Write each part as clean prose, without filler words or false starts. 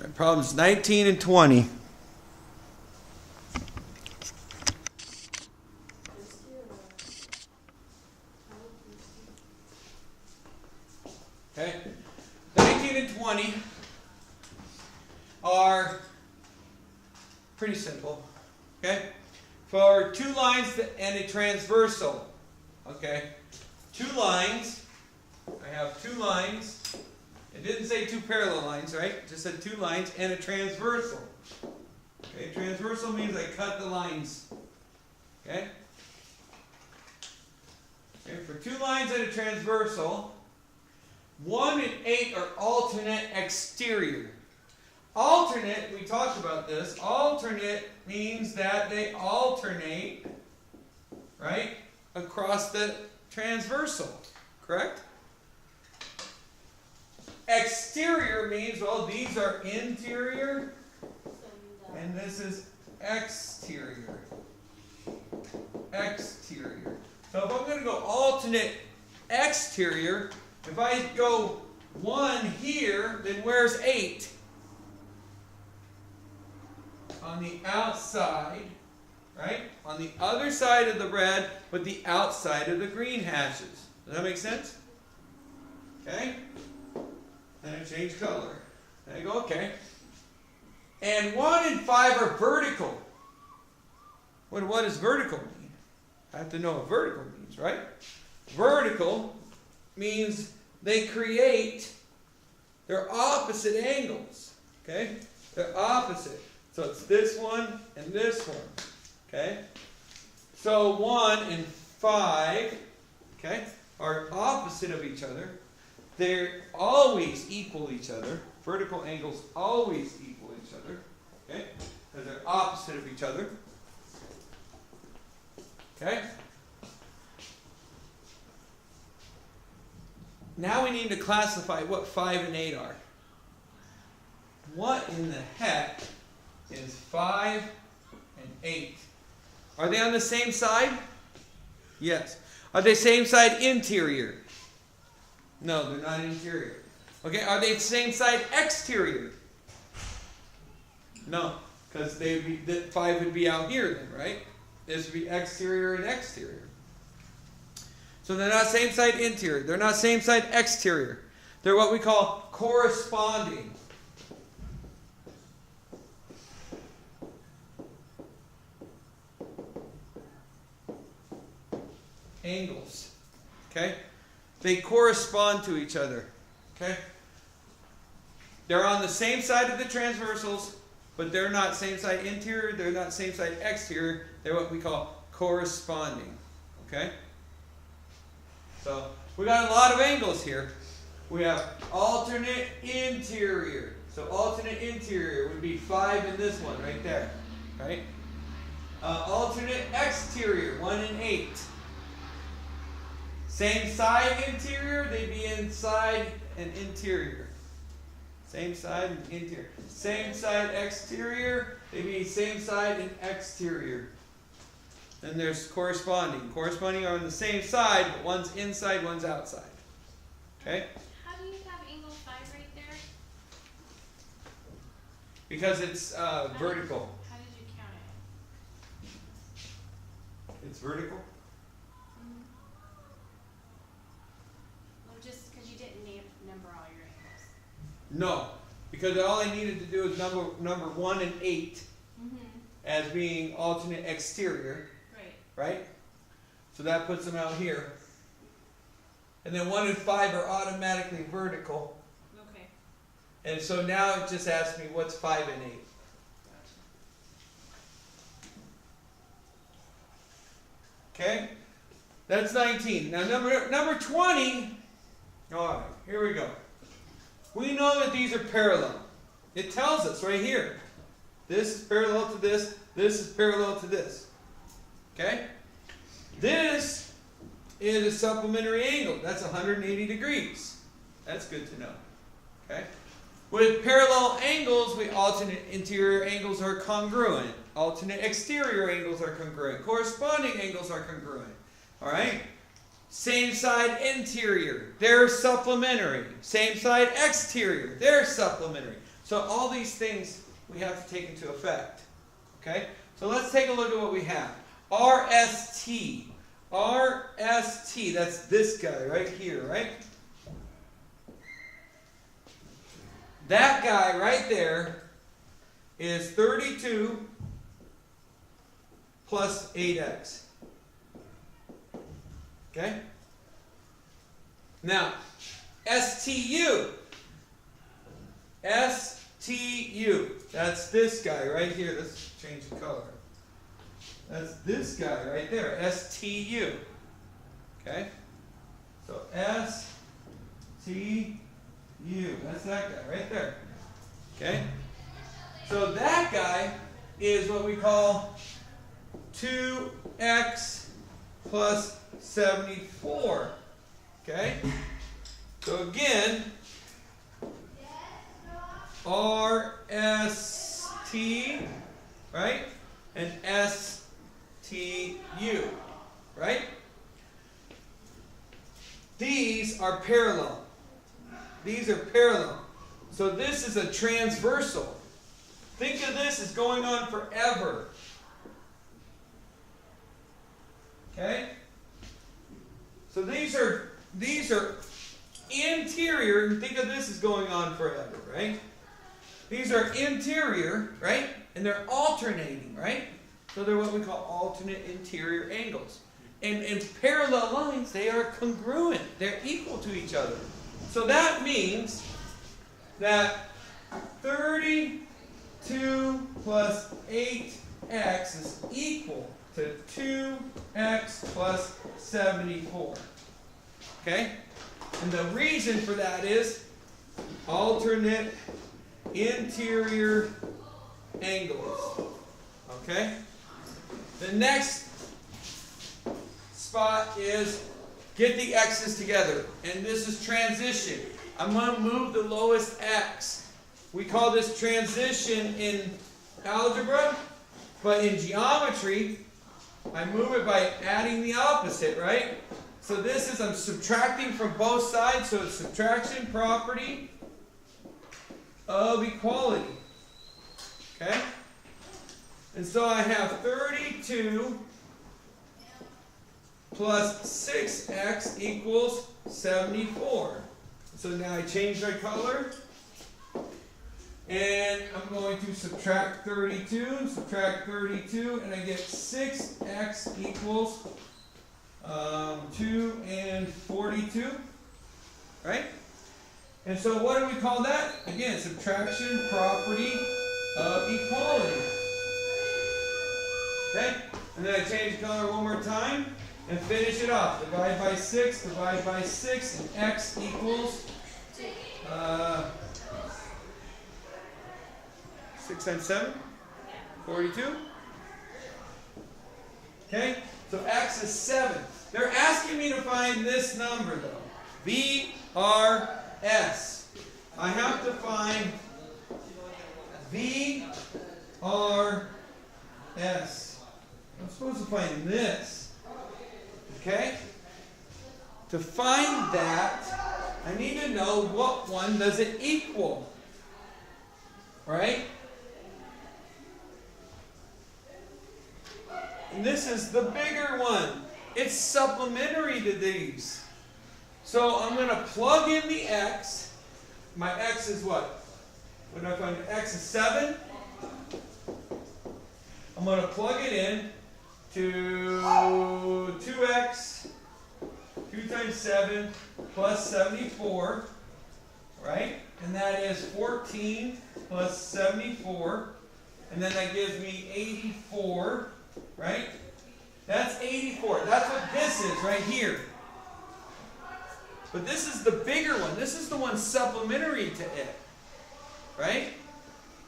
Problems 19 and 20. Okay, 19 and 20 are pretty simple. Okay, for two lines and a transversal. Okay, two lines. I have two lines. It didn't say two parallel lines, right? It just said two lines and a transversal. Okay, transversal means I cut the lines. Okay? Okay, for two lines and a transversal, 1 and 8 are alternate exterior. Alternate, we talked about this. Alternate means that they alternate, right, across the transversal. Correct? Exterior means, well, these are interior, and this is exterior. Exterior. So if I'm going to go alternate exterior, if I go 1 here, then where's 8? On the outside, right? On the other side of the red, but the outside of the green hashes. Does that make sense? Okay? Then I change color. Then I go, okay. And 1 and 5 are vertical. What does vertical mean? I have to know what vertical means, right? Vertical means they create their opposite angles. Okay? They're opposite. So it's this one and this one. Okay? So 1 and 5, okay, are opposite of each other. They always equal each other. Vertical angles always equal each other. Okay? Because they're opposite of each other. Okay? Now we need to classify what 5 and 8 are. What in the heck is 5 and 8? Are they on the same side? Yes. Are they same side interior? No, they're not interior. Okay, are they same side exterior? No, because 5 would be out here then, right? This would be exterior and exterior. So they're not same side interior. They're not same side exterior. They're what we call corresponding. Angles. Okay? They correspond to each other. Okay? They're on the same side of the transversals, but they're not same side interior, they're not same side exterior. They're what we call corresponding. Okay? So, we got a lot of angles here. We have alternate interior. So, alternate interior would be 5 in this one right there. Right? Alternate exterior, 1 and 8. Same side interior, they'd be inside and interior. Same side and interior. Same side exterior, they'd be same side and exterior. Then there's corresponding. Corresponding are on the same side, but one's inside, one's outside. Okay? How do you have angle 5 right there? Because it's vertical. How did you count it? It's vertical. Well, just because you didn't number all your angles. No, because all I needed to do is number 1 and 8 as being alternate exterior. Right? So that puts them out here. And then 1 and 5 are automatically vertical. Okay. And so now it just asks me what's 5 and 8. Okay? That's 19. Now number 20. Alright, here we go. We know that these are parallel. It tells us right here. This is parallel to this. This is parallel to this. Okay? This is a supplementary angle. That's 180 degrees. That's good to know. Okay? With parallel angles, alternate interior angles are congruent. Alternate exterior angles are congruent. Corresponding angles are congruent. Alright? Same side interior, they're supplementary. Same side exterior, they're supplementary. So all these things we have to take into effect. Okay? So let's take a look at what we have. RST. RST, that's this guy right here, right? That guy right there is 32 plus 8x. Okay? Now, STU. STU. That's this guy right here. Let's change the color. That's this guy right there. STU. Okay? So STU. That's that guy right there. Okay? So that guy is what we call 2x plus 74. Okay? So again, RST, right? And STU, right? These are parallel. These are parallel. So this is a transversal. Think of this as going on forever. Okay? So these are interior. Think of this as going on forever, right? These are interior, right? And they're alternating, right? So they're what we call alternate interior angles. And in parallel lines, they are congruent. They're equal to each other. So that means that 32 plus 8x is equal to 2x plus 74. Okay? And the reason for that is alternate interior angles. Okay? The next spot is get the x's together. And this is transition. I'm going to move the lowest x. We call this transition in algebra, but in geometry, I move it by adding the opposite, right? So this is, I'm subtracting from both sides, so it's subtraction property of equality. Okay? And so I have 32 plus 6x equals 74. So now I change my color. And I'm going to subtract 32, and I get 6x equals 2 and 42. Right? And so what do we call that? Again, subtraction property of equality. Okay? And then I change the color one more time and finish it off. Divide by 6, and x equals 6 times 7? 42? Okay? So x is 7. They're asking me to find this number though. VRS. I have to find VRS. I'm supposed to find this. Okay? To find that, I need to know what one does it equal. Right? And this is the bigger one. It's supplementary to these. So I'm going to plug in the x. My x is what? What do I find? X is 7. I'm going to plug it in to 2x, 2 times 7 plus 74. Right? And that is 14 plus 74. And then that gives me 84. Right? That's 84. That's what this is right here. But this is the bigger one. This is the one supplementary to it. Right?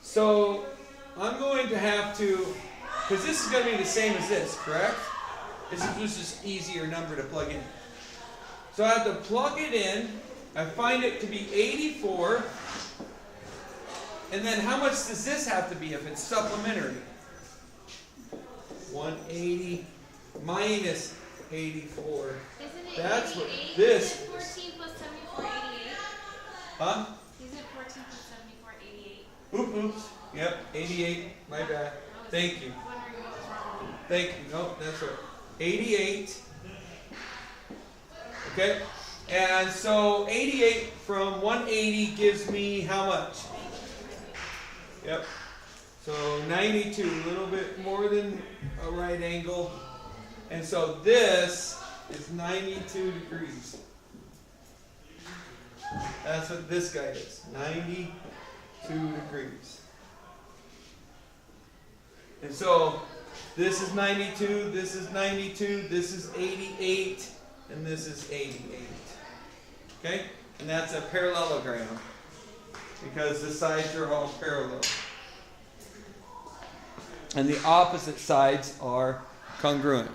So I'm going to have to, because this is going to be the same as this, correct? This is just easier number to plug in. So I have to plug it in. I find it to be 84. And then how much does this have to be if it's supplementary? 180 minus 84. Isn't it That's what 88? this Isn't 14 plus 74, 88? Huh? Isn't 14 plus 74, 88? Oops. Yep, 88. My bad. Thank you. Wondering what was wrong with me. Thank you. Nope, that's right. 88. Okay? And so 88 from 180 gives me how much? Yep. So 92, a little bit more than a right angle. And so this is 92 degrees. That's what this guy is. 92 degrees. And so this is 92, this is 92, this is 88, and this is 88. Okay? And that's a parallelogram because the sides are all parallel. And the opposite sides are congruent.